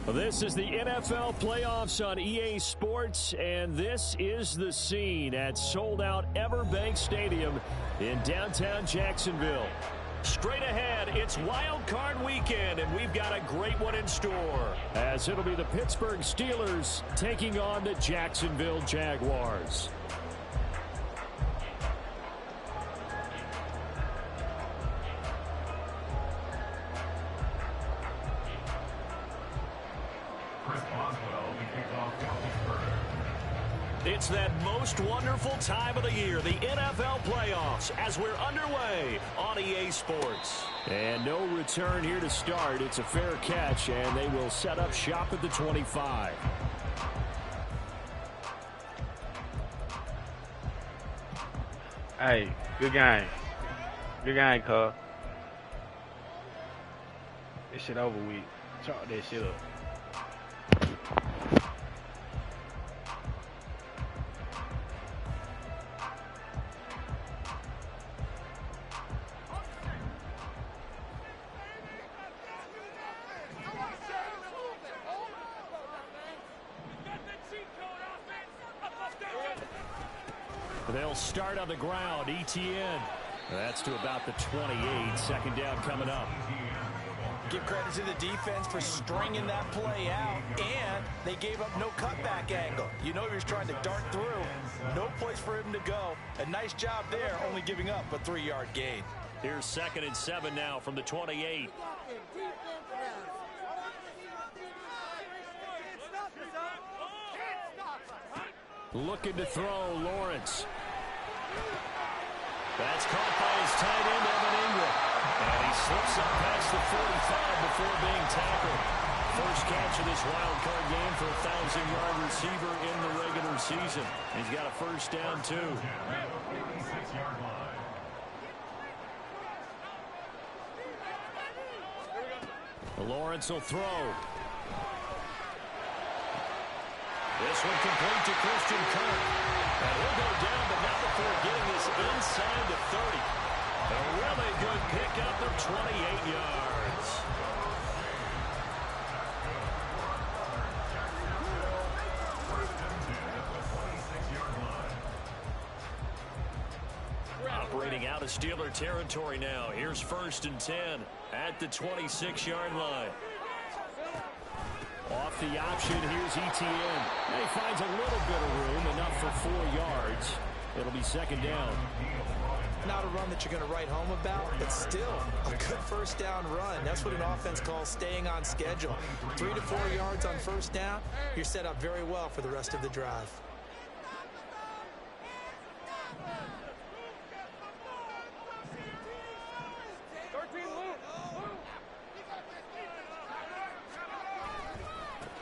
Well, this is the NFL playoffs on EA Sports, and this is the scene at sold-out Everbank Stadium in downtown Jacksonville. Straight ahead, it's Wild Card Weekend, and we've got a great one in store, as it'll be the Pittsburgh Steelers taking on the Jacksonville Jaguars. It's that most wonderful time of the year, the NFL playoffs, as we're underway on EA Sports. And no return here to start. It's a fair catch, and they will set up shop at the 25. Hey, good game. Good game, cuz. This shit over with. Chalk that shit up. They'll start on the ground. ETN. That's to about the 28. Second down coming up. Give credit to the defense for stringing that play out, and they gave up no cutback angle. You know he was trying to dart through. No place for him to go. A nice job there, only giving up a 3-yard gain. Here's 2nd and 7 now from the 28. Looking to throw, Lawrence. That's caught by his tight end, Evan Ingram. And he slips up past the 45 before being tackled. First catch of this wild card game for a 1,000-yard receiver in the regular season. He's got a first down, too. Lawrence will throw. This one complete to Christian Kirk. And he'll go down, but not before getting this inside the 30. A really good pickup of 28 yards. Operating out of Steeler territory now. Here's 1st and 10 at the 26-yard line. Off the option, here's ETN. He finds a little bit of room, enough for 4 yards. It'll be 2nd down. Not a run that you're going to write home about, but still a good first down run. That's what an offense calls staying on schedule. 3 to 4 yards on first down, you're set up very well for the rest of the drive.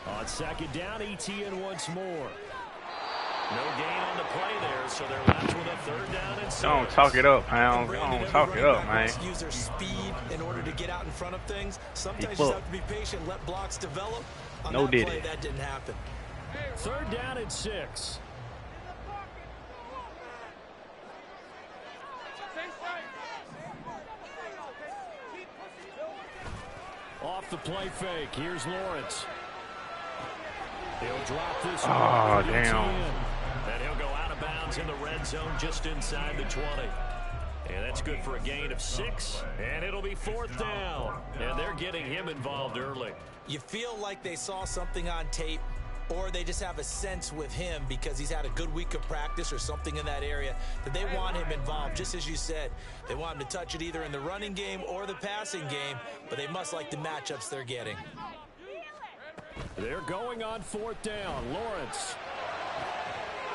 On 2nd down, ETN once more. No gain on the play there, so they're left with a 3rd down and 6. Don't talk it up, man. Don't talk it up, man. Use their speed in order to get out in front of things. Sometimes you just have to be patient, let blocks develop. On that play, that didn't happen. 3rd down and 6. Off the play fake, here's Lawrence. He'll drop this one. Oh, damn. And he'll go out of bounds in the red zone just inside the 20. And that's good for a gain of 6. And it'll be 4th down. And they're getting him involved early. You feel like they saw something on tape, or they just have a sense with him because he's had a good week of practice or something in that area that they want him involved. Just as you said, they want him to touch it either in the running game or the passing game, but they must like the matchups they're getting. They're going on 4th down. Lawrence.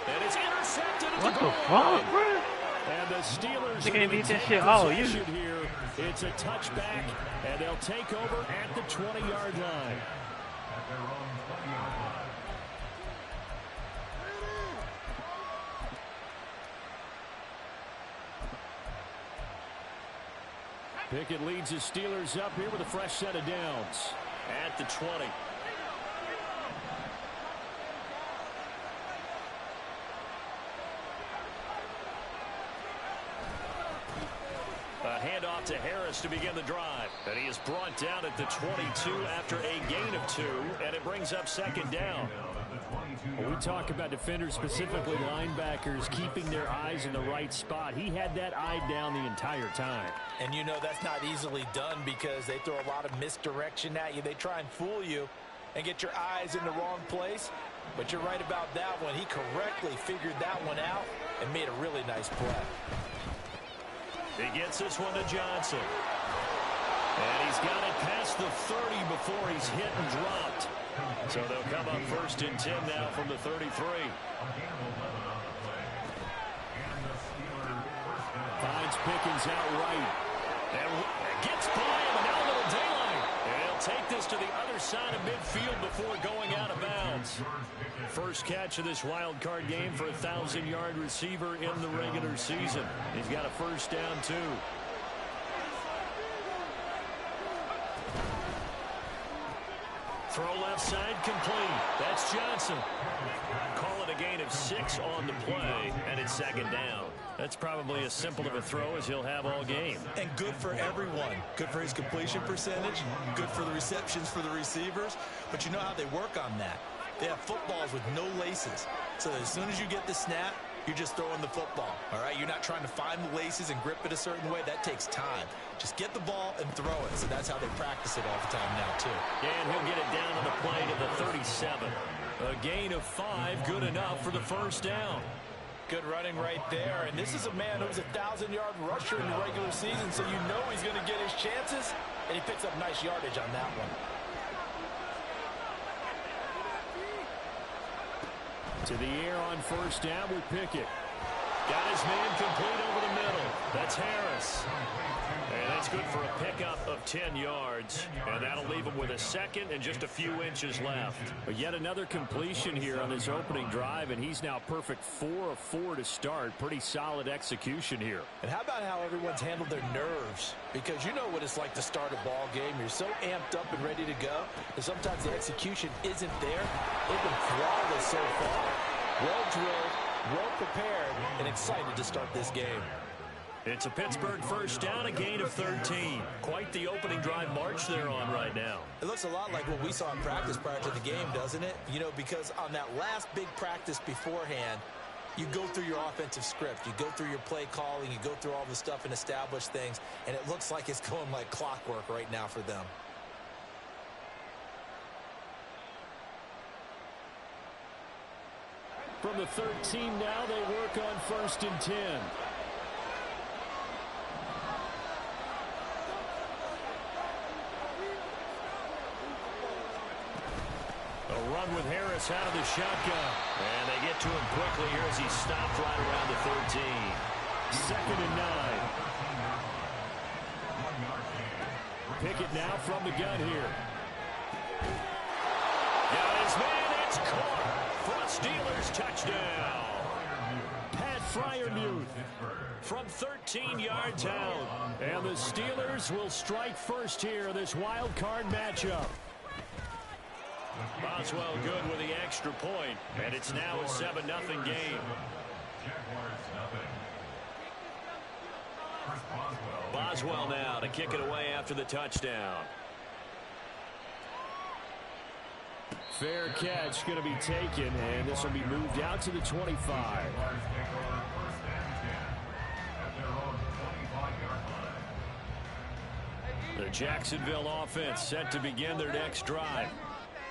And it's intercepted. What the fuck, bro? And the Steelers they can't beat this shit all you. Here. It's a touchback, and they'll take over at the 20-yard line. Pickett leads his Steelers up here with a fresh set of downs at the 20. A handoff to Harris to begin the drive. And he is brought down at the 22 after a gain of 2, and it brings up second down. When we talk about defenders, specifically linebackers, keeping their eyes in the right spot. He had that eye down the entire time. And you know that's not easily done because they throw a lot of misdirection at you. They try and fool you and get your eyes in the wrong place. But you're right about that one. He correctly figured that one out and made a really nice play. He gets this one to Johnson. And he's got it past the 30 before he's hit and dropped. So they'll come up 1st and 10 now from the 33. Finds Pickens outright. And gets by him, and now a little Dalin. And he'll take this to the other side of midfield before going out of bounds. First catch of this wild card game for a 1,000-yard receiver in the regular season. He's got a first down, too. Throw left side complete. That's Johnson. Call it a gain of 6 on the play, and it's second down. That's probably as simple of a throw as he'll have all game. And good for everyone. Good for his completion percentage. Good for the receptions for the receivers. But you know how they work on that. They have footballs with no laces. So as soon as you get the snap, you're just throwing the football. All right? You're not trying to find the laces and grip it a certain way. That takes time. Just get the ball and throw it. So that's how they practice it all the time now, too. And he'll get it down on the play to the 37. A gain of 5, good enough for the first down. Good running right there. And this is a man who's a 1,000-yard rusher in the regular season, so you know he's going to get his chances. And he picks up nice yardage on that one. To the air on first down with Pickett. Got his man complete over the middle. That's Harris. And that's good for a pickup of 10 yards. And that'll leave him with a second and just a few inches left. But yet another completion here on his opening drive, and he's now perfect 4 of 4 to start. Pretty solid execution here. And how about how everyone's handled their nerves? Because you know what it's like to start a ball game. You're so amped up and ready to go. And sometimes the execution isn't there. They've been flawless so far. Well drilled, well prepared, and excited to start this game. It's a Pittsburgh first down, a gain of 13. Quite the opening drive march they're on right now. It looks a lot like what we saw in practice prior to the game, doesn't it? You know, because on that last big practice beforehand, you go through your offensive script. You go through your play calling. You go through all the stuff and establish things. And it looks like it's going like clockwork right now for them. From the 13 now, they work on 1st and 10. A run with Harris out of the shotgun. And they get to him quickly here as he stopped right around the 13. 2nd and 9. Pickett now from the gun here. Got his man, it's caught. For a Steelers touchdown. Pat Fryermuth From 13 yards out. And the Steelers will strike first here in this wild card matchup. Boswell good with the extra point, and it's now a 7-0 game. Boswell now to kick it away after the touchdown. Fair catch going to be taken, and this will be moved out to the 25. The Jacksonville offense set to begin their next drive.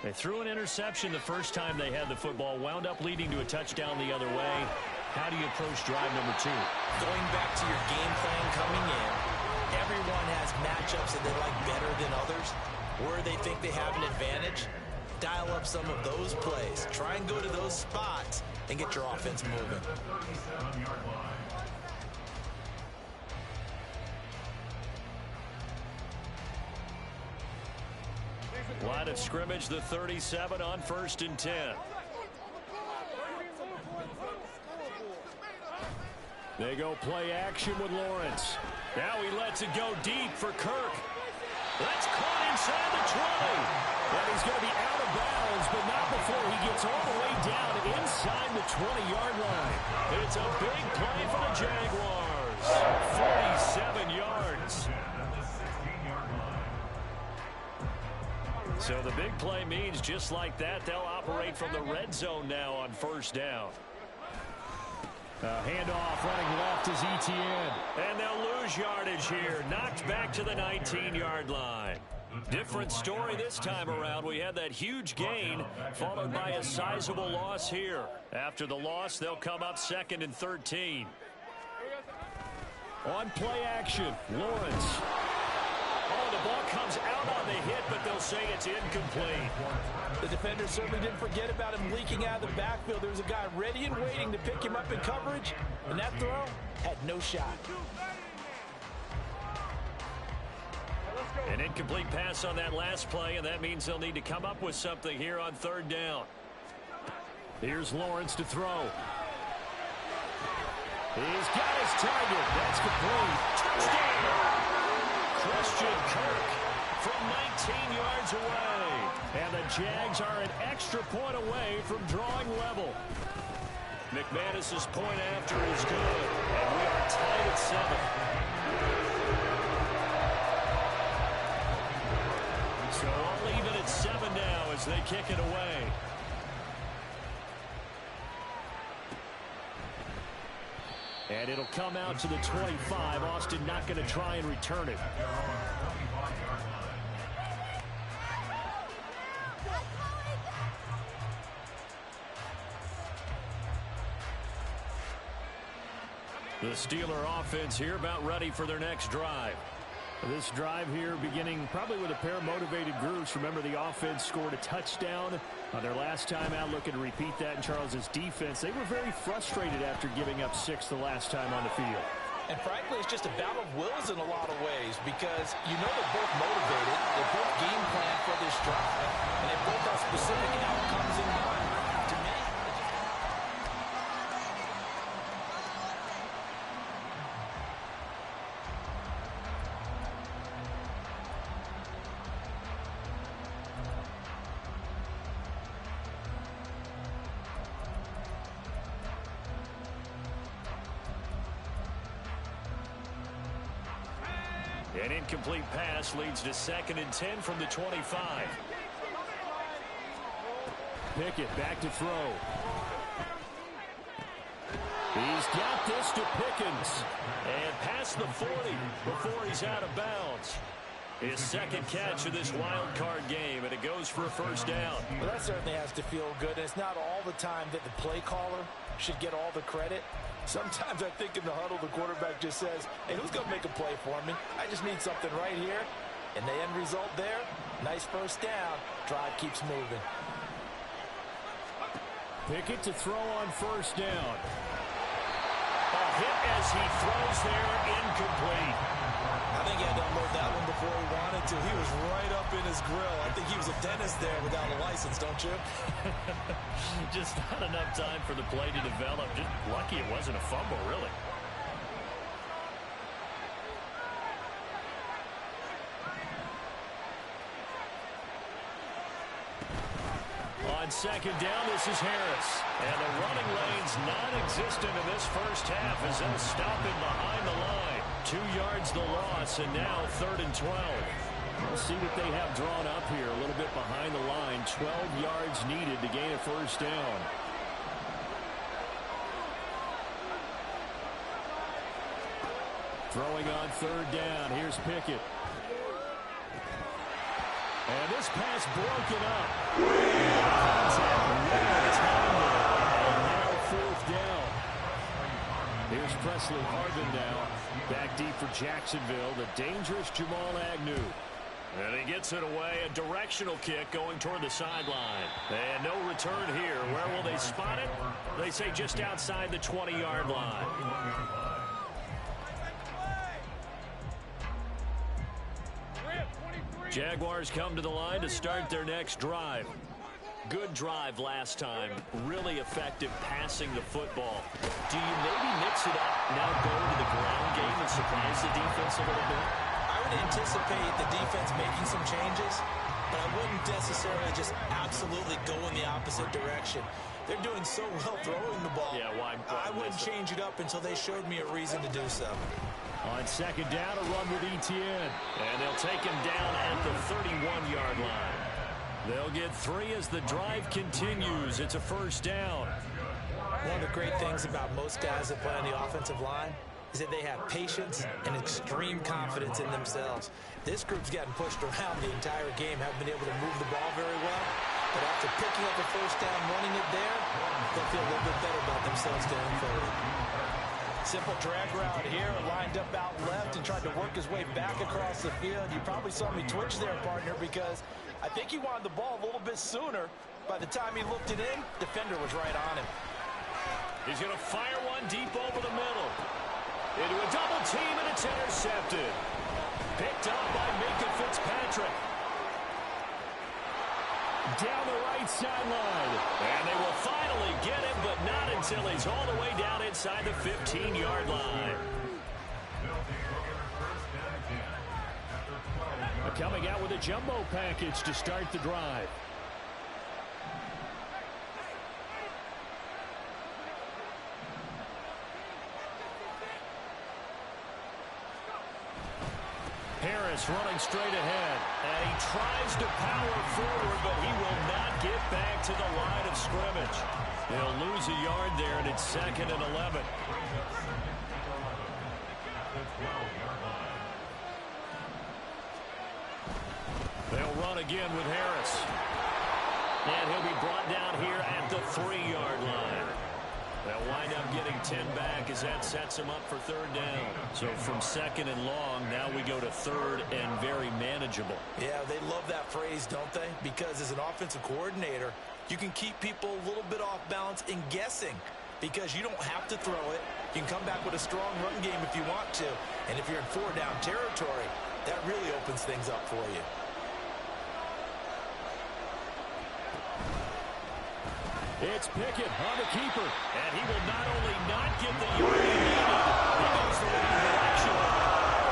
They threw an interception the first time they had the football, wound up leading to a touchdown the other way. How do you approach drive number 2? Going back to your game plan coming in, everyone has matchups that they like better than others. Where they think they have an advantage, dial up some of those plays. Try and go to those spots and get your offense moving. Line of scrimmage, the 37 on 1st and 10. They go play action with Lawrence. Now he lets it go deep for Kirk. That's caught inside the 20. And he's going to be out of bounds, but not before he gets all the way down inside the 20-yard line. It's a big play for the Jaguars. 47 yards. So the big play means just like that, they'll operate from the red zone now on first down. Handoff running left is Etienne. And they'll lose yardage here. Knocked back to the 19-yard line. Different story this time around. We had that huge gain followed by a sizable loss here. After the loss, they'll come up 2nd and 13. On play action, Lawrence. Oh, the ball comes out on the hit, but they'll say it's incomplete. The defender certainly didn't forget about him leaking out of the backfield. There was a guy ready and waiting to pick him up in coverage, and that throw had no shot. An incomplete pass on that last play, and that means they'll need to come up with something here on 3rd down. Here's Lawrence to throw. He's got his target. That's complete. Touchdown! Christian Kirk from 19 yards away. And the Jags are an extra point away from drawing level. McManus's point after is good, and we are tied at 7. So all even at 7 now as they kick it away. And it'll come out to the 25. Austin not going to try and return it. The Steeler offense here about ready for their next drive. This drive here beginning probably with a pair of motivated groups. Remember, the offense scored a touchdown on their last time out, looking to repeat that in Charles's defense. They were very frustrated after giving up 6 the last time on the field. And frankly, it's just a battle of wills in a lot of ways because you know they're both motivated. They both game plan for this drive, and they both have specific outcomes in mind. To me, An incomplete pass leads to 2nd and 10 from the 25. Pickett back to throw. He's got this to Pickens. And past the 40 before he's out of bounds. His 2nd catch of this wild card game, and it goes for a first down. well, that certainly has to feel good. And it's not all the time that the play caller should get all the credit. Sometimes I think in the huddle, the quarterback just says, hey, who's going to make a play for me? I just need something right here. And the end result there, nice first down. Drive keeps moving. Pickett to throw on first down. A hit as he throws there, incomplete. I think he had to unload that one before he wanted to. He was right up in his grill. I think he was a dentist there without a license, don't you? Just not enough time for the play to develop. Just lucky it wasn't a fumble, really. On 2nd down, this is Harris. And the running lane's non-existent in this first half as they'll stop him behind the line. 2 yards the loss, and now 3rd and 12. We'll see what they have drawn up here. A little bit behind the line. 12 yards needed to gain a first down. Throwing on 3rd down. Here's Pickett. And this pass broken up. And now 4th down. Here's Presley Harvin now. Back deep for Jacksonville. The dangerous Jamal Agnew. And he gets it away. A directional kick going toward the sideline. And no return here. Where will they spot it? They say just outside the 20-yard line. Jaguars come to the line to start their next drive. Good drive last time. Really effective passing the football. Do you maybe mix it up, now go to the ground game and surprise the defense a little bit? I would anticipate the defense making some changes, but I wouldn't necessarily just absolutely go in the opposite direction. They're doing so well throwing the ball. Yeah, why I wouldn't change it up until they showed me a reason to do so. On 2nd down, a run with Etienne. And they'll take him down at the 31-yard line. They'll get 3 as the drive continues. It's a first down. One of the great things about most guys that play on the offensive line is that they have patience and extreme confidence in themselves. This group's gotten pushed around the entire game, haven't been able to move the ball very well. But after picking up a first down, running it there, they'll feel a little bit better about themselves going forward. Simple drag route here, lined up out left and tried to work his way back across the field. You probably saw me twitch there, partner, because I think he wanted the ball a little bit sooner. By the time he looked it in, defender was right on him. He's going to fire one deep over the middle. Into a double team, and it's intercepted. Picked up by Minka Fitzpatrick. Down the right sideline. And they will finally get him, but not until he's all the way down inside the 15-yard line. Coming out with a jumbo package to start the drive. Harris running straight ahead, and he tries to power forward, but he will not get back to the line of scrimmage. They'll lose a yard there, and it's 2nd and 11. They'll run again with Harris. And he'll be brought down here at the 3-yard line. They'll wind up getting 10 back as that sets him up for 3rd down. So from 2nd and long, now we go to 3rd and very manageable. Yeah, they love that phrase, don't they? Because as an offensive coordinator, you can keep people a little bit off balance in guessing because you don't have to throw it. You can come back with a strong run game if you want to. And if you're in 4-down territory, that really opens things up for you. It's Pickett on the keeper, and he will not only not get the yard he needed, he goes the wrong direction.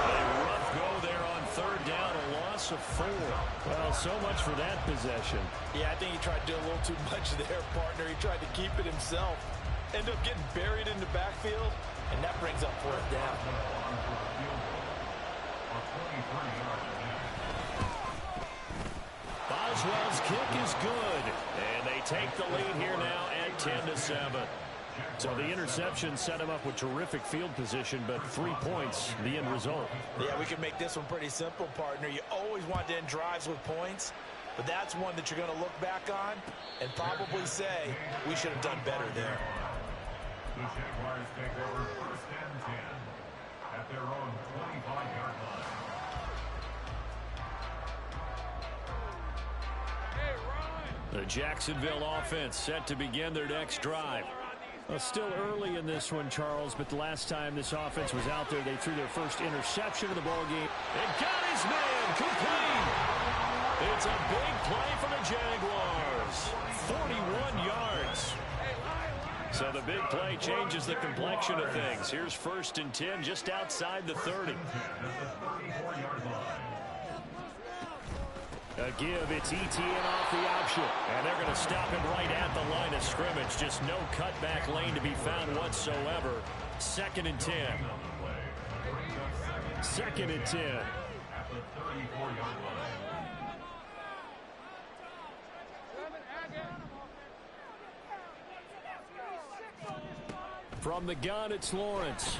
A rough go there on 3rd down, a loss of 4. Well, so much for that possession. Yeah, I think he tried to do a little too much there, partner. He tried to keep it himself. End up getting buried in the backfield, and that brings up 4th down. Boswell's kick is good, and they take the lead here now at 10-7. So the interception set him up with terrific field position, but 3 points, the end result. Yeah, we can make this one pretty simple, partner. You always want to end drives with points, but that's one that you're going to look back on and probably say, we should have done better there. The Jaguars take over 1st and 10 at their own 25-yard line. The Jacksonville offense set to begin their next drive. Well, still early in this one, Charles, but the last time this offense was out there, they threw their first interception of the ball game. And got his man complete. It's a big play for the Jaguars. 41 yards. So the big play changes the complexion of things. Here's 1st and 10 just outside the 30. A give, it's ETN off the option. And they're going to stop him right at the line of scrimmage. Just no cutback lane to be found whatsoever. 2nd and 10. 2nd and 10. From the gun, it's Lawrence.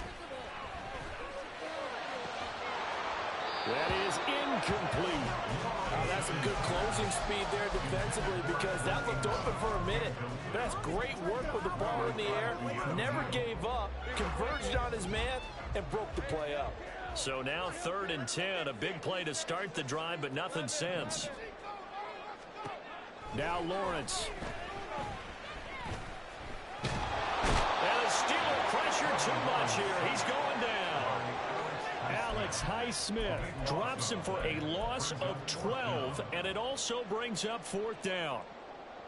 That is incomplete. That's some good closing speed there defensively because that looked open for a minute. That's great work with the ball in the air. Never gave up, converged on his man, and broke the play up. So now 3rd and 10, a big play to start the drive, but nothing since. Now Lawrence. And the Steeler pressure too much here. He's going down. Alex Highsmith drops him for a loss of 12, and it also brings up 4th down.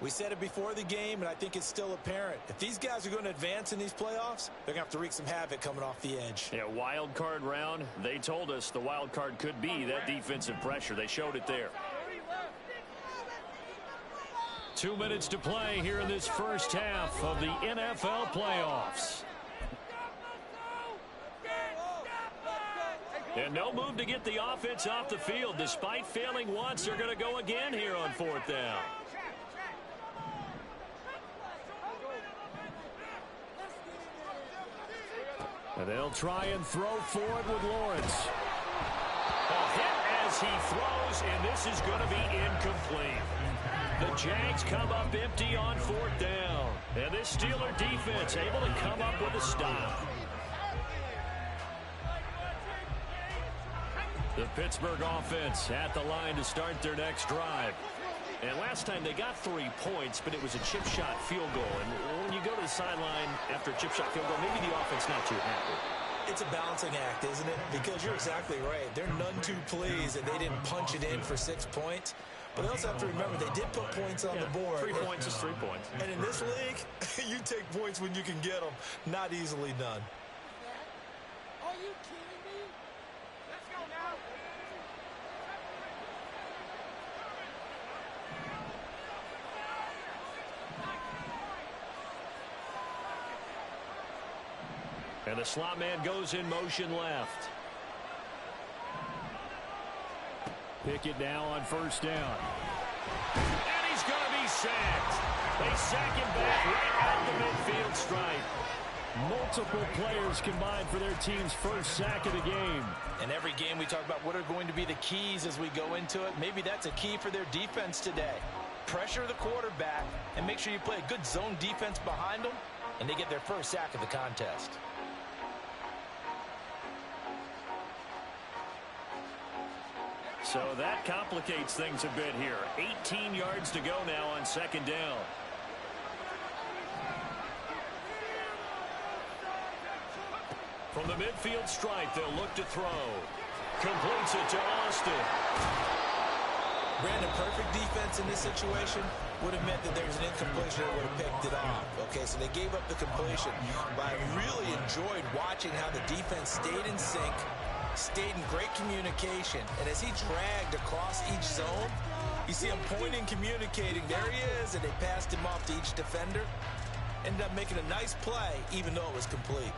We said it before the game, and I think it's still apparent. If these guys are going to advance in these playoffs, they're going to have to wreak some havoc coming off the edge. Yeah, wild card round. They told us the wild card could be that defensive pressure. They showed it there. 2 minutes to play here in this first half of the NFL playoffs. And no move to get the offense off the field. Despite failing once, they're going to go again here on 4th down. And they'll try and throw forward with Lawrence. A hit as he throws, and this is going to be incomplete. The Jags come up empty on 4th down. And this Steeler defense able to come up with a stop. The Pittsburgh offense at the line to start their next drive. And last time they got 3 points, but it was a chip shot field goal. And when you go to the sideline after a chip shot field goal, maybe the offense not too happy. It's a balancing act, isn't it? Because you're exactly right. They're none too pleased that they didn't punch it in for 6 points. But they also have to remember they did put points on the board. 3 points is 3 points. And in this league, you take points when you can get them. Not easily done. Are you kidding me? Let's go now. And the slot man goes in motion left. Pickett now on 1st down. And he's going to be sacked. They sack him back right at the midfield stripe. Multiple players combined for their team's first sack of the game. And every game we talk about what are going to be the keys as we go into it. Maybe that's a key for their defense today. Pressure the quarterback and make sure you play a good zone defense behind them, and they get their first sack of the contest. So that complicates things a bit here. 18 yards to go now on 2nd down. From the midfield stripe, they'll look to throw. Completes it to Austin. Brandon, perfect defense in this situation would have meant that there was an incompletion that would have picked it off. Okay, so they gave up the completion. But I really enjoyed watching how the defense stayed in sync, stayed in great communication, and as he dragged across each zone, you see him pointing, communicating. There he is, and they passed him off to each defender. Ended up making a nice play, even though it was complete.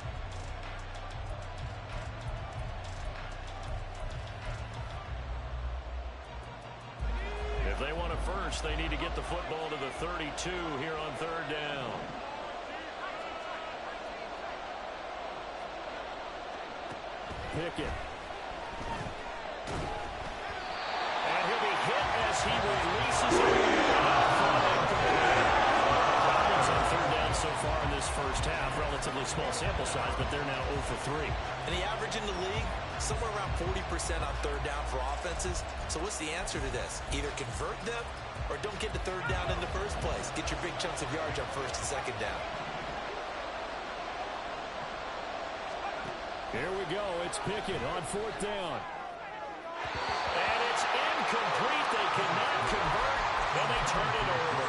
If they want a first, they need to get the football to the 32 here on 3rd down. Pickett. And he'll be hit as he releases it. Problems on 3rd down so far in this first half. Relatively small sample size, but they're now 0 for 3. And the average in the league, somewhere around 40% on 3rd down for offenses. So what's the answer to this? Either convert them or don't get to 3rd down in the first place. Get your big chunks of yards on 1st and 2nd down. Here we go. It's Pickett on 4th down. And it's incomplete. They cannot convert, and they turn it over.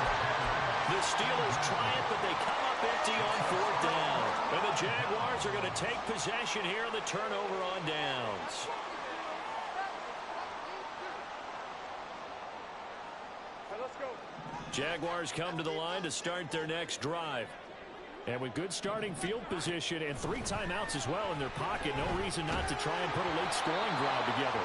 The Steelers try it, but they come up empty on 4th down. And the Jaguars are going to take possession here on the turnover on downs. Let's go. Jaguars come to the line to start their next drive. And with good starting field position and 3 timeouts as well in their pocket, no reason not to try and put a late scoring drive together.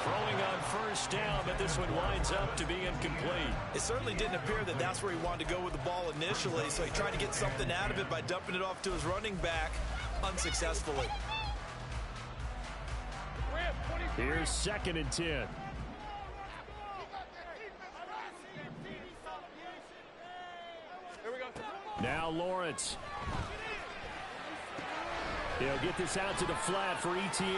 Throwing on 1st down, but this one winds up to be incomplete. It certainly didn't appear that that's where he wanted to go with the ball initially, so he tried to get something out of it by dumping it off to his running back unsuccessfully. Here's 2nd and 10. Now Lawrence. He'll get this out to the flat for Etienne.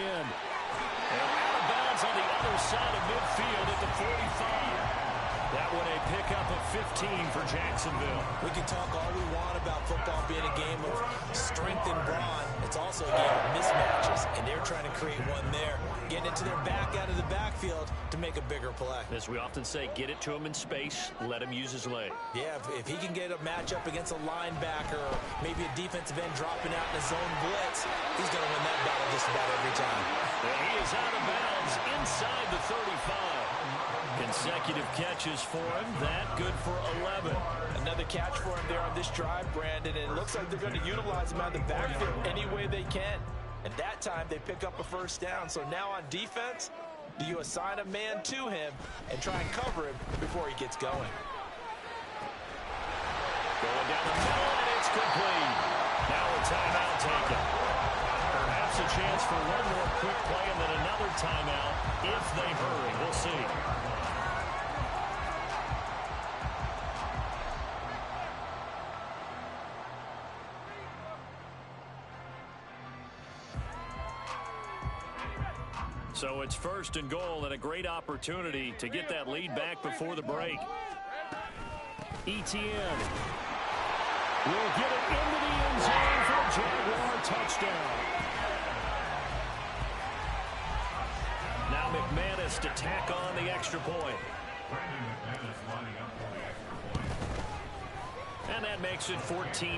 And out of bounds on the other side of midfield at the 45. That one a pickup of 15 for Jacksonville. We can talk all we want about football being a game of strength and brawn. It's also a game of mismatches, and they're trying to create one there. Getting it to their back out of the backfield to make a bigger play. As we often say, get it to him in space, let him use his leg. Yeah, if he can get a matchup against a linebacker or maybe a defensive end dropping out in a zone blitz, he's going to win that battle just about every time. And he is out of bounds inside the 35. Consecutive catches for him. That good for 11. Another catch for him there on this drive, Brandon, and it looks like they're going to utilize him out of the backfield any way they can. And that time they pick up a first down. So now on defense, do you assign a man to him and try and cover him before he gets going? Going down the middle, and it's complete. Now a timeout taken. Perhaps a chance for one more quick play and then another timeout if they hurry. We'll see. So it's first and goal and a great opportunity to get that lead back before the break. Etienne will get it into the end zone for a Jaguar touchdown. Now McManus to tack on the extra point. And that makes it 14-10.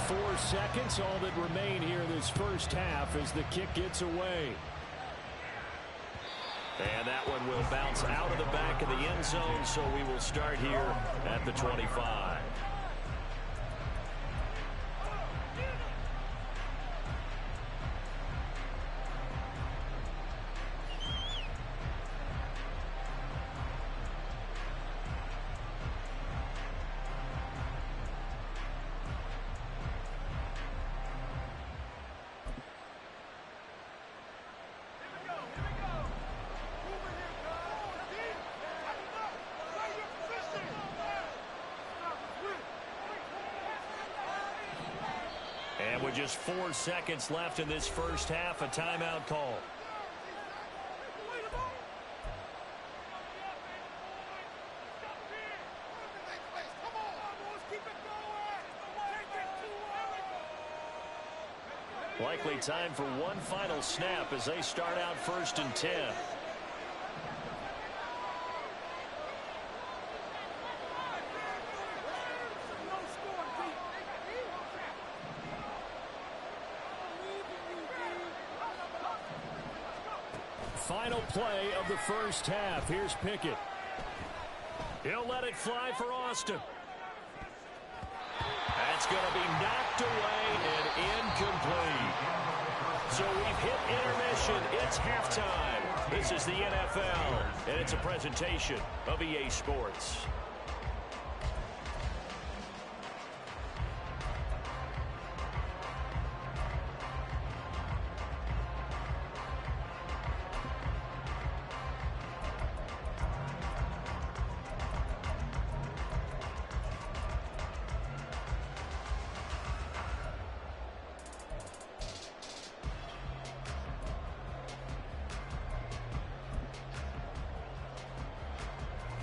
4 seconds, all that remain here in this first half as the kick gets away. And that one will bounce out of the back of the end zone, so we will start here at the 25. And with just 4 seconds left in this first half, a timeout call. Likely time for one final snap as they start out 1st and 10. Final play of the first half. Here's Pickett. He'll let it fly for Austin. That's going to be knocked away and incomplete. So we've hit intermission. It's halftime. This is the NFL, and it's a presentation of EA Sports.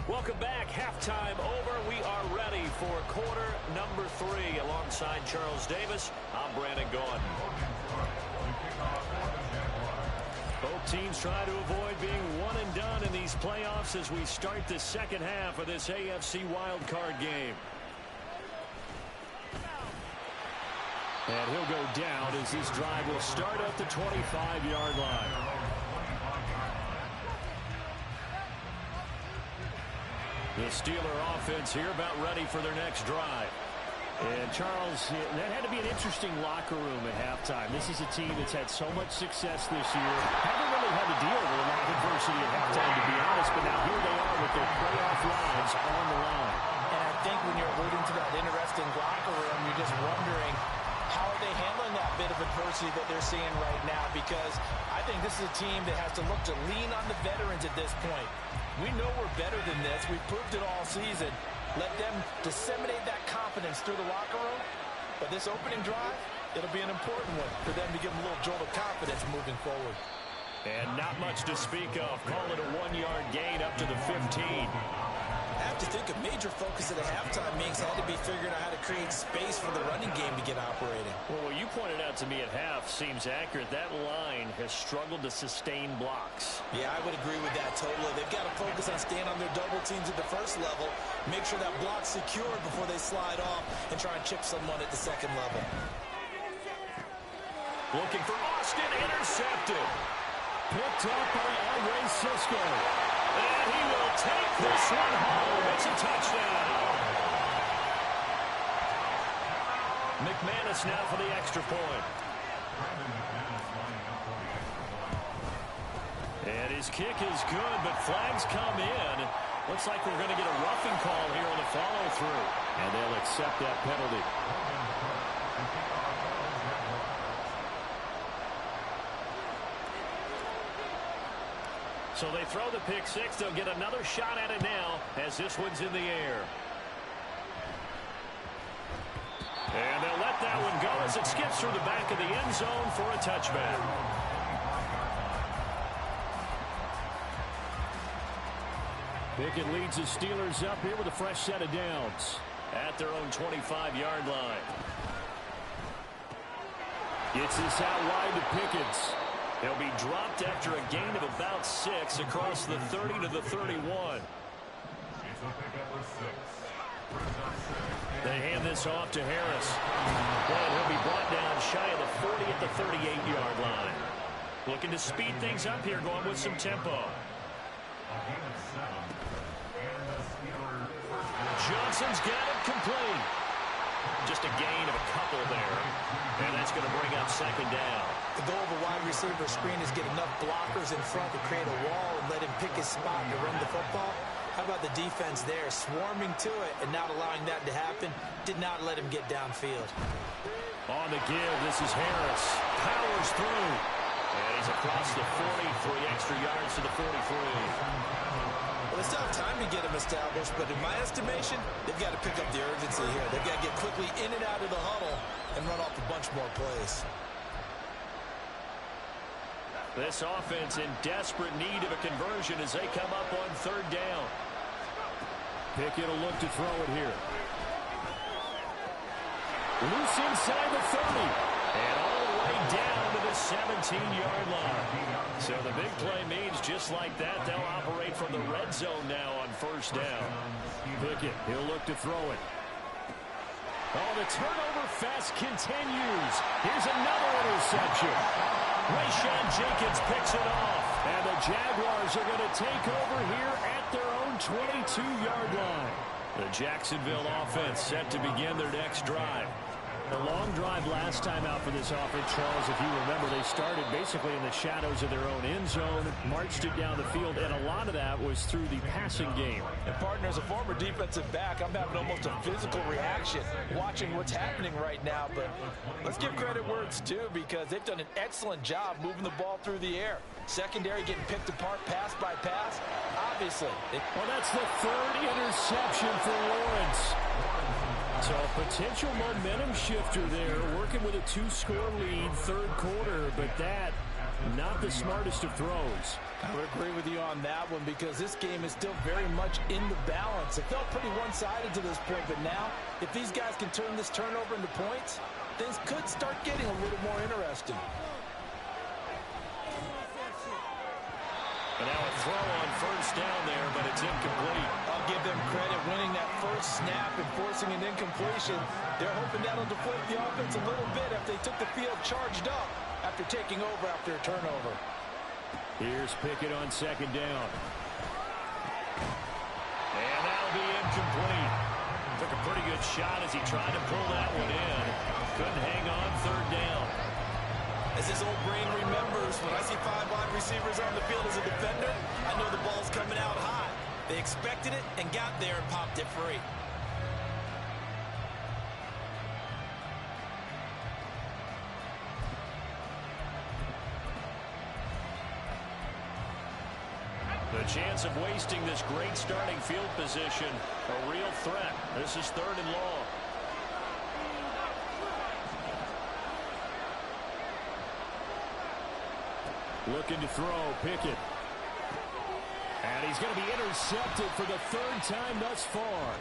Welcome back. Halftime over. We are ready for quarter number 3. Alongside Charles Davis, I'm Brandon Gaudin. Both teams try to avoid being one and done in these playoffs as we start the second half of this AFC wildcard game. And he'll go down as this drive will start at the 25-yard line. The Steeler offense here about ready for their next drive. And Charles, that had to be an interesting locker room at halftime. This is a team that's had so much success this year. Haven't really had to deal with a lot of adversity at halftime, to be honest, but now here they are with their playoff lives on the line. And I think when you're alluding to that interesting locker room, you're just wondering how are they handling that bit of adversity that they're seeing right now, because I think this is a team that has to look to lean on the veterans at this point. We know we're better than this. We've proved it all season. Let them disseminate that confidence through the locker room. But this opening drive, it'll be an important one for them to give them a little jolt of confidence moving forward. And not much to speak of. Call it a 1-yard gain up to the 15. I have to think a major focus at the halftime meetings had to be figuring out how to create space for the running game to get operating. Well, what you pointed out to me at half seems accurate. That line has struggled to sustain blocks. Yeah, I would agree with that totally. They've got to focus on staying on their double teams at the first level, make sure that block's secured before they slide off and try and chip someone at the second level. Looking for Austin, intercepted. Picked up by Andre Cisco. And he will take this one home. It's a touchdown. McManus now for the extra point. And his kick is good, but flags come in. Looks like we're going to get a roughing call here on the follow-through. And they'll accept that penalty. So they throw the pick six. They'll get another shot at it now as this one's in the air. And they'll let that one go as it skips through the back of the end zone for a touchback. Pickett leads the Steelers up here with a fresh set of downs at their own 25-yard line. Gets this out wide to Pickett. They'll be dropped after a gain of about 6 across the 30 to the 31. They hand this off to Harris. And he'll be brought down shy of the 40 at the 38-yard line. Looking to speed things up here, going with some tempo. Johnson's got it complete. Just a gain of a couple there. And that's going to bring up second down. The goal of a wide receiver screen is get enough blockers in front to create a wall and let him pick his spot to run the football. How about the defense there, swarming to it and not allowing that to happen? Did not let him get downfield. On the give, this is Harris. Powers through. And he's across the 40, 3 extra yards to the 43. Well, they still have time to get him established, but in my estimation, they've got to pick up the urgency here. They've got to get quickly in and out of the huddle and run off a bunch more plays. This offense in desperate need of a conversion as they come up on third down. Pickett will look to throw it here. Loose inside the 30. And all the way down to the 17-yard line. So the big play means just like that, they'll operate from the red zone now on first down. Pickett, he'll look to throw it. Oh, the turnover fest continues. Here's another interception. Rayshawn Jenkins picks it off. And the Jaguars are going to take over here at their own 22-yard line. The Jacksonville offense set to begin their next drive. A long drive last time out for this offense, Charles. If you remember, they started basically in the shadows of their own end zone, marched it down the field, and a lot of that was through the passing game. And, partner, as a former defensive back, I'm having almost a physical reaction watching what's happening right now. But let's give credit where it's due because they've done an excellent job moving the ball through the air. Secondary getting picked apart pass by pass. Obviously. Well, that's the third interception for Lawrence. So a potential momentum shifter there, working with a 2-score lead, third quarter, but that, not the smartest of throws. I would agree with you on that one because this game is still very much in the balance. It felt pretty one-sided to this point, but now, if these guys can turn this turnover into points, things could start getting a little more interesting. And now a throw on first down there, but it's incomplete. I'll give them credit winning that first snap and forcing an incompletion. They're hoping that'll deflate the offense a little bit if they took the field charged up after taking over after a turnover. Here's Pickett on second down. And that'll be incomplete. Took a pretty good shot as he tried to pull that one in. Couldn't hang on third down. As his old brain remembers, when I see 5 wide receivers on the field as a defender, I know the ball's coming out high. They expected it and got there and popped it free. The chance of wasting this great starting field position, a real threat. This is third and long. Looking to throw, Pickett. And he's going to be intercepted for the third time thus far.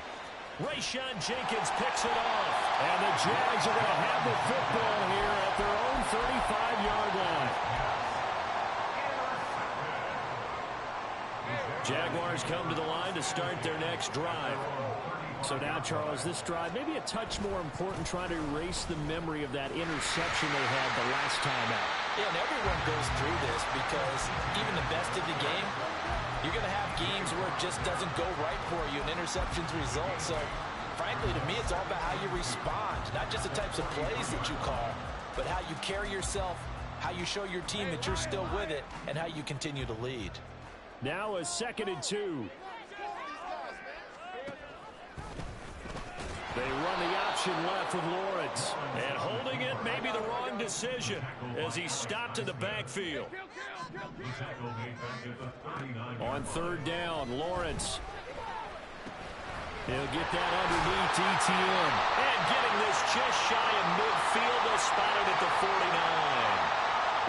Rayshawn Jenkins picks it off. And the Jags are going to have the football here at their own 35-yard line. Jaguars come to the line to start their next drive. So now, Charles, this drive maybe a touch more important, trying to erase the memory of that interception they had the last time out. Yeah, and everyone goes through this because even the best of the game, You're going to have games where it just doesn't go right for you, and interceptions result. So, frankly, to me, it's all about how you respond, not just the types of plays that you call, but how you carry yourself, how you show your team that you're still with it, and how you continue to lead. Now a 2nd and 2. They run the option left with Lawrence. And holding it may be the wrong decision as he stopped in the backfield. On 3rd down, Lawrence. He'll get that underneath ETN. And getting this just shy of midfield, they'll spot it at the 49.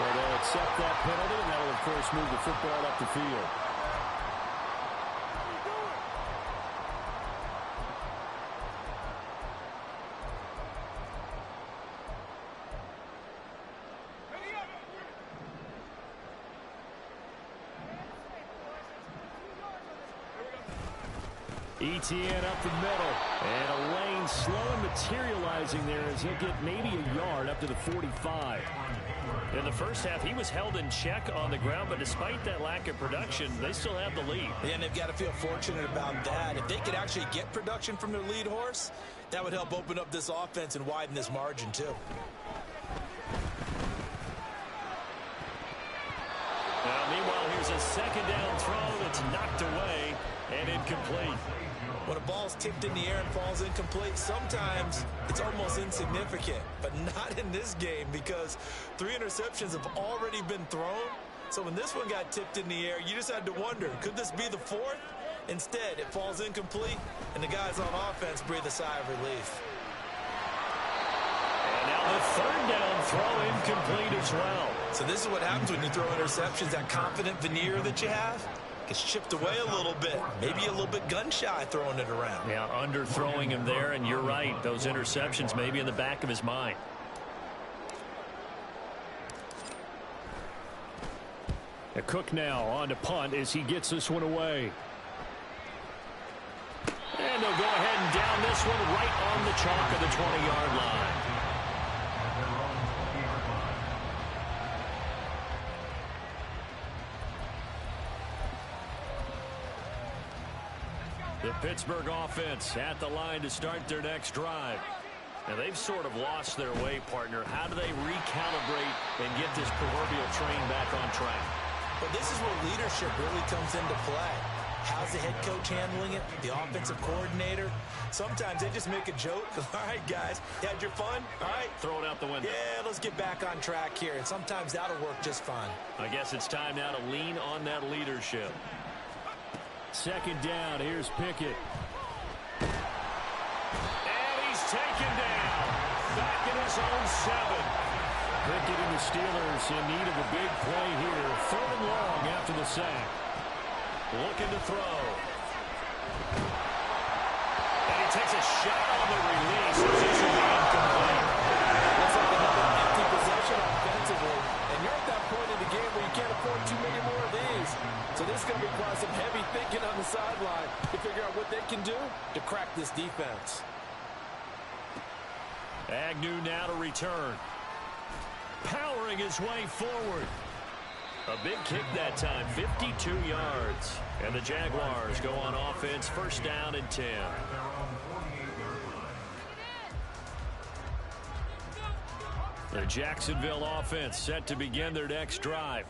Well, they'll accept that penalty, and that'll, of course, move the football up the field. ETN up the middle, and a lane slow and materializing there as he'll get maybe a yard up to the 45. In the first half, he was held in check on the ground, but despite that lack of production, they still have the lead. And they've got to feel fortunate about that. If they could actually get production from their lead horse, that would help open up this offense and widen this margin too. Now, meanwhile, here's a 2nd down throw that's knocked away and incomplete. When a ball's tipped in the air and falls incomplete, sometimes it's almost insignificant, but not in this game because 3 interceptions have already been thrown. So when this one got tipped in the air, you just had to wonder, could this be the 4th? Instead, it falls incomplete, and the guys on offense breathe a sigh of relief. And now the 3rd down throw incomplete as well. So this is what happens when you throw interceptions, that confident veneer that you have gets chipped away a little bit, maybe a little bit gun-shy throwing it around. Yeah, underthrowing him there, and you're right. Those interceptions may be in the back of his mind. A Cook now on to punt as he gets this one away. And they'll go ahead and down this one right on the chalk of the 20-yard line. The Pittsburgh offense at the line to start their next drive. Now, they've sort of lost their way, partner. How do they recalibrate and get this proverbial train back on track? But this is where leadership really comes into play. How's the head coach handling it? The offensive coordinator? Sometimes they just make a joke. All right, guys, you had your fun? All right. Throw it out the window. Yeah, let's get back on track here. And sometimes that'll work just fine. I guess it's time now to lean on that leadership. 2nd down, here's Pickett. And he's taken down. Back in his own 7. Pickett and the Steelers in need of a big play here. 3rd and long after the sack. Looking to throw. And he takes a shot on the release. This will be incomplete. Looks like another empty possession offensively. And you're at that point in the game where you can't afford too many more of these. So this is going to require some heavy thinking on the sideline to figure out what they can do to crack this defense. Agnew now to return. Powering his way forward. A big kick that time, 52 yards. And the Jaguars go on offense, 1st down and 10. The Jacksonville offense set to begin their next drive.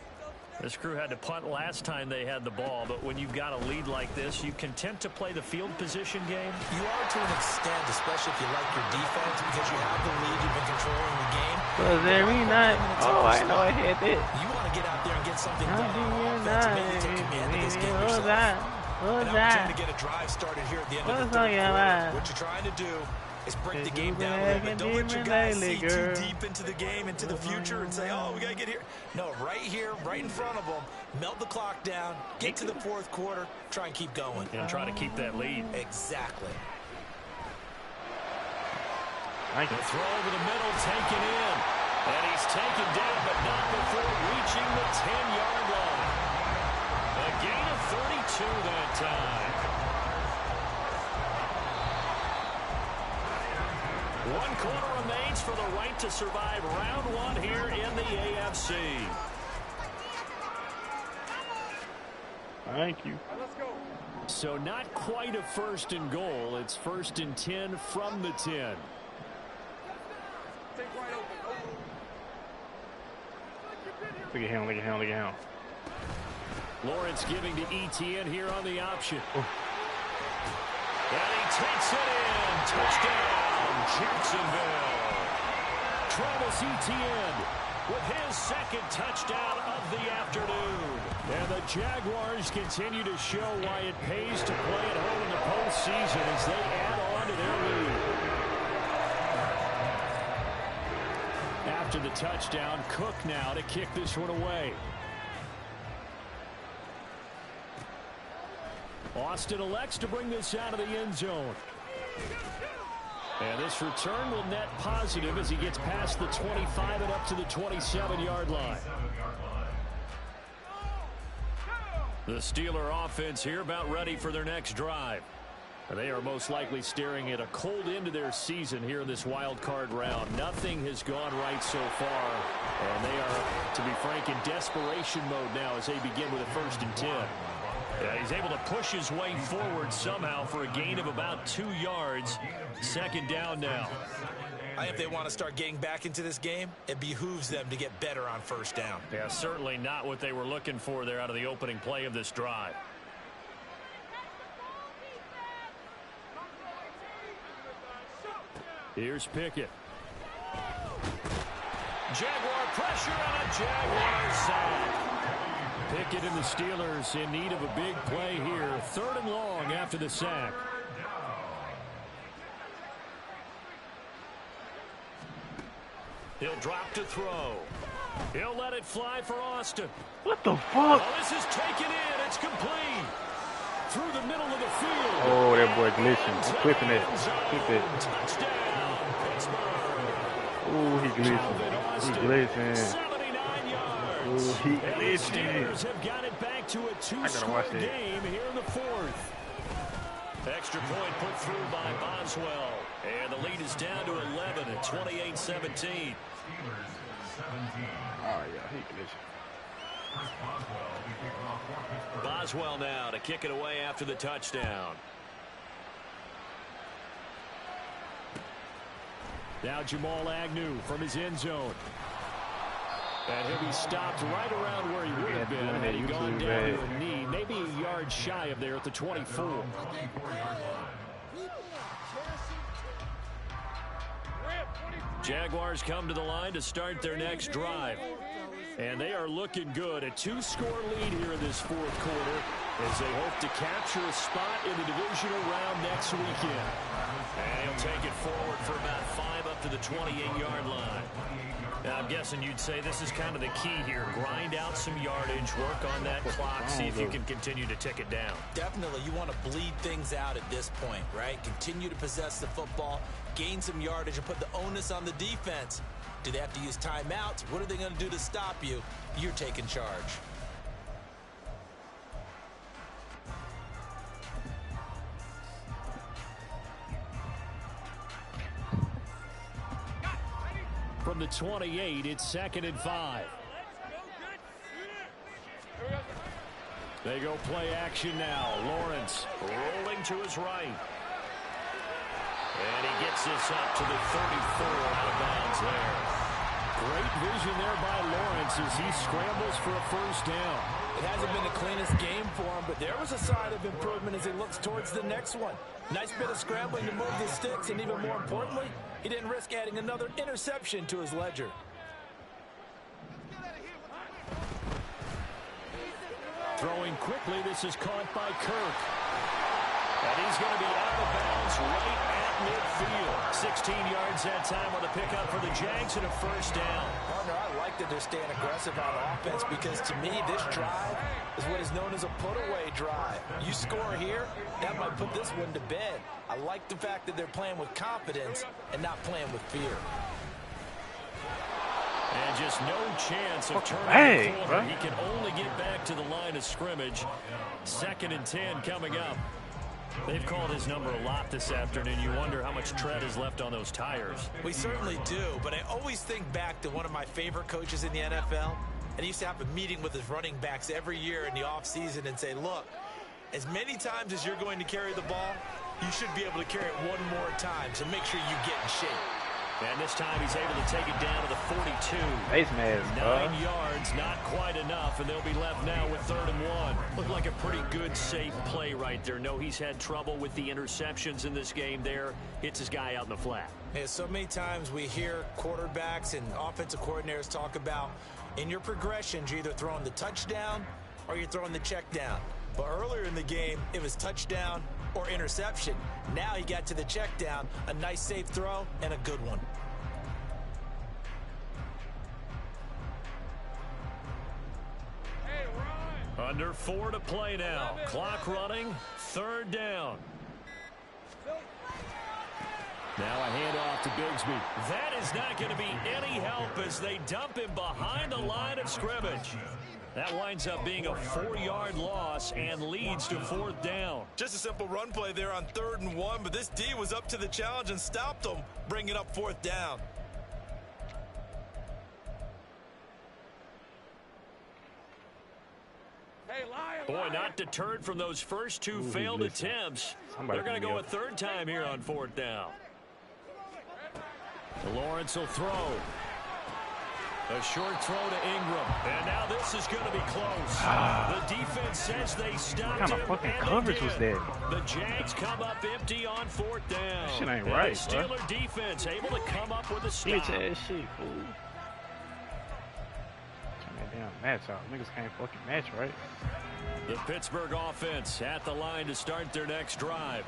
This crew had to punt last time they had the ball, but when you've got a lead like this, you content to play the field position game? You are to an extent, especially if you like your defense, because you have the lead, you've been controlling the game. Was every night. Oh, I know I hit it. You want to get out there and get something done on offense and maybe take command of this game yourself. What was An opportunity to get a drive started here at the end of the 3rd quarter. What you're trying to do is break the game down a little bit. Don't let your guys see too deep into the game, into the future, and say, oh, we got to get here. No, right here, right in front of them, melt the clock down, get to the 4th quarter, try and keep going. And try to keep that lead. Exactly. The throw over the middle, taken in. And he's taken down, but not before reaching the 10-yard line. A gain of 32 that time. 1 quarter remains for the right to survive round 1 here in the AFC. Thank you. So not quite a 1st and goal. It's 1st and 10 from the 10. Look at him, look at him, look at him. Lawrence giving to ETN here on the option. And he takes it in. Touchdown, Jacksonville. Travis Etienne with his 2nd touchdown of the afternoon. And the Jaguars continue to show why it pays to play at home in the postseason as they add on to their lead. After the touchdown, Cook now to kick this one away. Austin elects to bring this out of the end zone. And this return will net positive as he gets past the 25 and up to the 27-yard line. The Steeler offense here about ready for their next drive. And they are most likely staring at a cold end to their season here in this wild card round. Nothing has gone right so far. And they are, to be frank, in desperation mode now as they begin with a 1st and 10. Yeah, he's able to push his way forward somehow for a gain of about 2 yards. 2nd down now. I think if they want to start getting back into this game, it behooves them to get better on 1st down. Yeah, certainly not what they were looking for there out of the opening play of this drive. Here's Pickett. Jaguar pressure on a Jaguar sack. Pickett and the Steelers in need of a big play here. 3rd and long after the sack. He'll drop to throw. He'll let it fly for Austin. What the fuck? Oh, this is taken in. It's complete. Through the middle of the field. Oh, that boy glitching. I'm clipping it. Clip it. Touchdown, Pittsburgh. Oh, he glitching. He glitching. 79 yards. Oh, he And the glitching. Steelers have got it back to a 2-score game here in the 4th. Extra point put through by Boswell. And the lead is down to 11 at 28-17. Oh, yeah, he glitching. Boswell now to kick it away after the touchdown. Now Jamal Agnew from his end zone. And he'll be stopped right around where he would have been had he gone down to a knee, maybe a yard shy of there at the 24. Jaguars come to the line to start their next drive. And they are looking good. A 2-score lead here in this 4th quarter as they hope to capture a spot in the divisional round next weekend. And he'll take it forward for about 5 up to the 28-yard line. Now, I'm guessing you'd say this is kind of the key here. Grind out some yardage, work on that clock, see if you can continue to tick it down. Definitely, you want to bleed things out at this point, right? Continue to possess the football, gain some yardage, and put the onus on the defense. Do they have to use timeouts? What are they going to do to stop you? You're taking charge. From the 28, it's 2nd and 5. They go play action now. Lawrence rolling to his right. And he gets this up to the 34 out of bounds there. Great vision there by Lawrence as he scrambles for a 1st down. It hasn't been the cleanest game for him, but there was a sign of improvement as he looks towards the next one. Nice bit of scrambling to move the sticks, and even more importantly, he didn't risk adding another interception to his ledger. Throwing quickly, this is caught by Kirk. And he's going to be out of bounds right at midfield. 16 yards that time on the pickup for the Jags and a 1st down. Partner, I like that they're staying aggressive on offense because to me, this drive is what is known as a put-away drive. You score here, that might put this one to bed. I like the fact that they're playing with confidence and not playing with fear. And just no chance of turning the corner. He can only get back to the line of scrimmage. 2nd and 10 coming up. They've called his number a lot this afternoon. You wonder how much tread is left on those tires. We certainly do, but I always think back to one of my favorite coaches in the NFL, And he used to have a meeting with his running backs every year in the offseason and say, look, as many times as you're going to carry the ball, you should be able to carry it one more time. So make sure you get in shape. And this time he's able to take it down to the 42. Face mask, 9 yards, not quite enough, and they'll be left now with 3rd and 1. Looked like a pretty good, safe play right there. No, he's had trouble with the interceptions in this game there. Hits his guy out in the flat. Yeah, so many times we hear quarterbacks and offensive coordinators talk about in your progressions, you're either throwing the touchdown or you're throwing the check down. But earlier in the game, it was touchdown or interception. Now he got to the check down, a nice safe throw, and a good one. Hey, Ryan. Under 4 to play now. Clock running, 3rd down. Now a handoff to Bigsby. That is not going to be any help as they dump him behind the line of scrimmage. That winds up being a 4-yard loss and leads to 4th down. Just a simple run play there on 3rd and 1, but this D was up to the challenge and stopped him, bringing up 4th down. Hey, Lion. Boy, not deterred from those first 2 failed attempts. Somebody They're going to go a 3rd time here on 4th down. Lawrence will throw. A short throw to Ingram. And now this is going to be close. The defense says they stopped What kind him. of fucking and coverage they was did. that? The Jags come up empty on 4th down. That shit ain't And right, the bro. Steeler defense able to come up with a stop. Glitch ass shit, fool. Turn that damn match out. Niggas can't fucking match, right? The Pittsburgh offense at the line to start their next drive.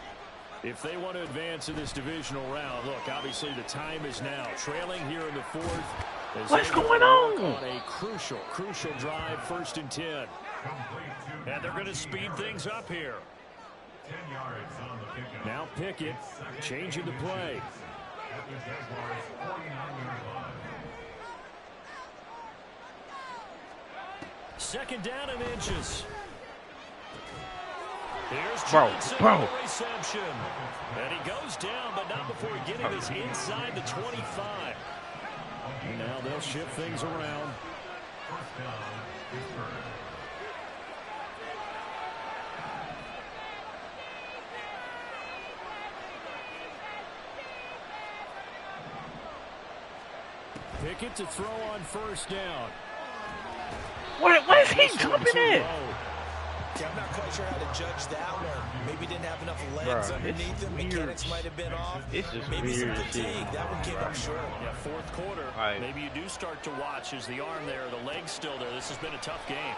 If they want to advance in this divisional round, look, obviously the time is now. Trailing here in the 4th. What's going on? On a crucial drive, 1st and 10. And they're going to speed things up here. 10 yards on the pickup. Now Pickett changing the play. At the Jaguars' 49-yard line. 2nd down and inches. Here's Bro. Johnson for the reception. And he goes down, but not before getting this inside the 25. And now they'll shift things around. 1st down, Pittsburgh. Pickett to throw on 1st down. What is he jumping at? Yeah, I'm not quite sure how to judge that one. Maybe didn't have enough legs underneath him. Mechanics might have been off. It's just Maybe some weird fatigue. shit. That one came up short. Yeah, 4th quarter. Right. Maybe you do start to watch as the arm there, the leg's still there. This has been a tough game.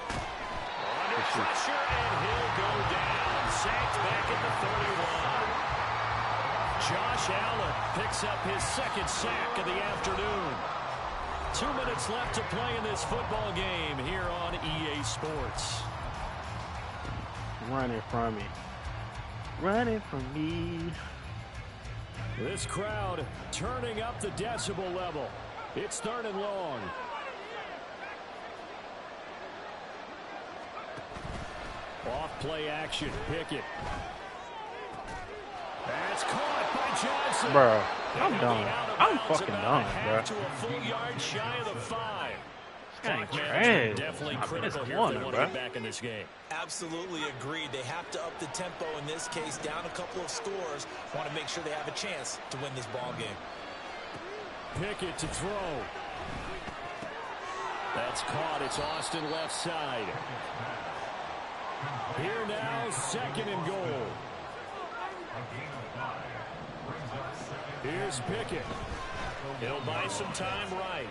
Under pressure, and he'll go down. Sacked back at the 31. Josh Allen picks up his 2nd sack of the afternoon. 2 minutes left to play in this football game here on EA Sports. Running from me. Running from me. This crowd turning up the decibel level. It's 3rd and long. Off play action. Pickett. That's caught by Johnson. Bro, I'm done. I'm fucking done, bro. To a full yard shy of the 5. This guy Clock trash. management definitely critical here if they corner, want to bro. get back in this game. Absolutely agreed. They have to up the tempo in this case, down a couple of scores. Want to make sure they have a chance to win this ball game. Pickett to throw. That's caught. It's Austin left side. Here now, 2nd and goal. Here's Pickett. He'll buy some time right.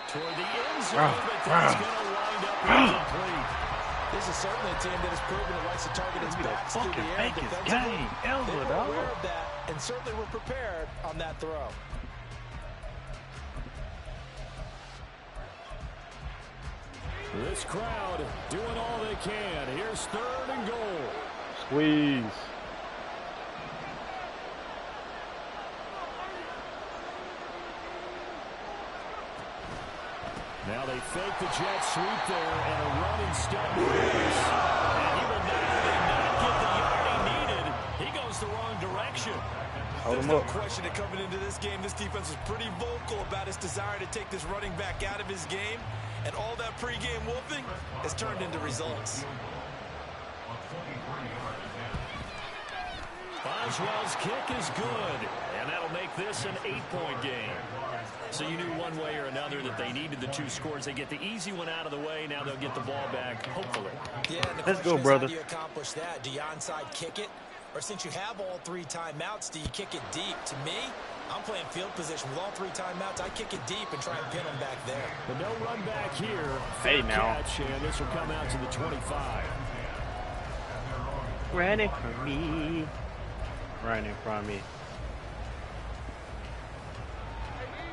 Toward the end zone, but that's going to wind up incomplete. This is certainly a team that has proven it likes to target its backs through the air defensively. They were aware of that and certainly were prepared on that throw. This crowd doing all they can. Here's 3rd and goal. Squeeze. Now they fake the jet sweep there and a run instead. And he will not get the yard he needed. He goes the wrong direction. Hold There's him no up. question that coming into this game, this defense was pretty vocal about its desire to take this running back out of his game. And all that pregame wolfing has turned into results. Boswell's kick is good, and that'll make this an 8-point game. So you knew one way or another that they needed the 2 scores. They get the easy one out of the way. Now they'll get the ball back, hopefully. Yeah, and the Let's go, question is, brother. how do you accomplish that? Do you onside kick it? Or since you have all 3 timeouts, do you kick it deep? To me, I'm playing field position. With all 3 timeouts, I kick it deep and try and pin them back there. But no run back here. Hey, now. Catch, and this will come out to the 25. Running from me. Running from me.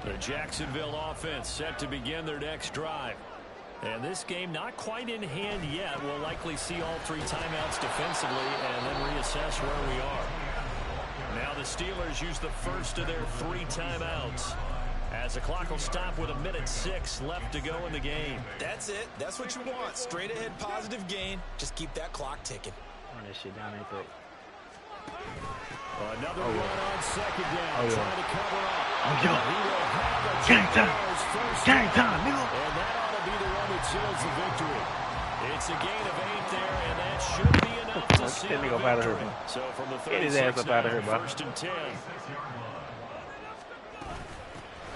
The Jacksonville offense set to begin their next drive. And this game not quite in hand yet. We'll likely see all 3 timeouts defensively and then reassess where we are. Now the Steelers use the first of their 3 timeouts, as the clock will stop with 1:06 left to go in the game. That's it. That's what you want. Straight ahead positive gain. Just keep that clock ticking. Run that shit down their throat. Another run on second down. Oh, yeah. Trying to cover up. Oh, yo. He will have a Gang time. Jaguars first Gang down. time, nigga. And that ought to be the one that seals the victory. It's a gain of 8 there, and that should be enough to Get seal that the nigga up out of here, victory. bro. So from the Get his 36 ass up out of here, bro. first and 10.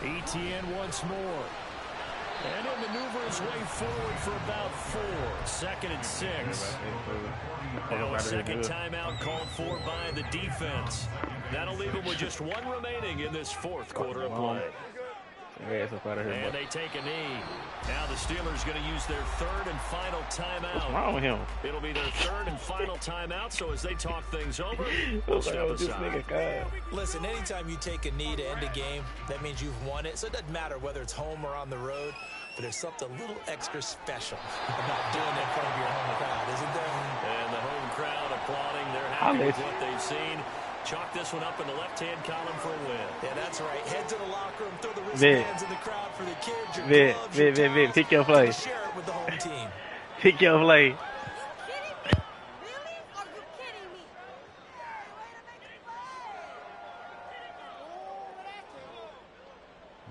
ETN once more. And he'll maneuver his way forward for about 4. 2nd and 6. Now a second timeout called for by the defense. That'll leave them with just 1 remaining in this 4th quarter of play. Ass up out of here, And bro. they take a knee. Now the Steelers going to use their 3rd and final timeout. What's wrong with him? It'll be their 3rd and final timeout, so as they talk things over, we'll What's step wrong with this aside. nigga, God? Listen, anytime you take a knee to end a game, that means you've won it. So it doesn't matter whether it's home or on the road, but there's something a little extra special about doing it in front of your home crowd, isn't there? And the home crowd applauding. They're happy with what they've seen. Chalk this one up in the left-hand column for a win. Yeah, that's right. Head to the locker room, throw the wristbands in the crowd for the kids, your gloves, Vic, your towels, pick your play. share it with the home team. Pick your play.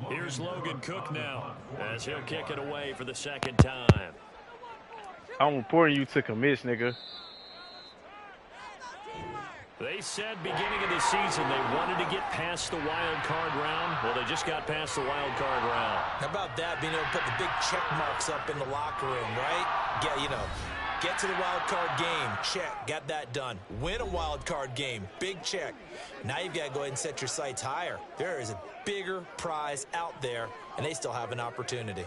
Here's Logan Cook now, as he'll kick it away for the 2nd time. I'm reporting you to commit, nigga. They said beginning of the season they wanted to get past the wild card round. Well, they just got past the wild card round. How about that, being able to put the big check marks up in the locker room, right? Get to the wild card game, check, got that done. Win a wild card game, big check. Now you've got to go ahead and set your sights higher. There is a bigger prize out there, and they still have an opportunity.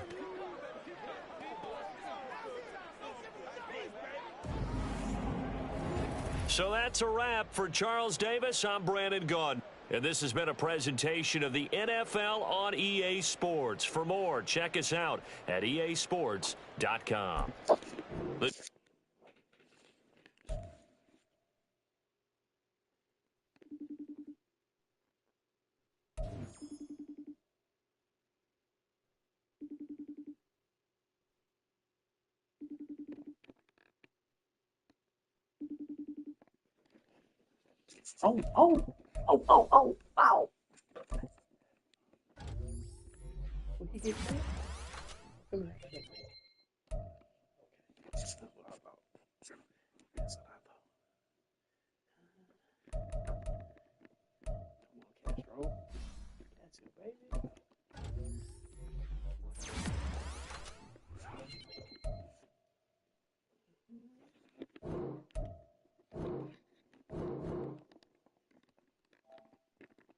So that's a wrap for Charles Davis. I'm Brandon Gunn. And this has been a presentation of the NFL on EA Sports. For more, check us out at easports.com. Oh. What he get there? That's what I thought. That's what I thought. Come on, Castro. That's it, baby.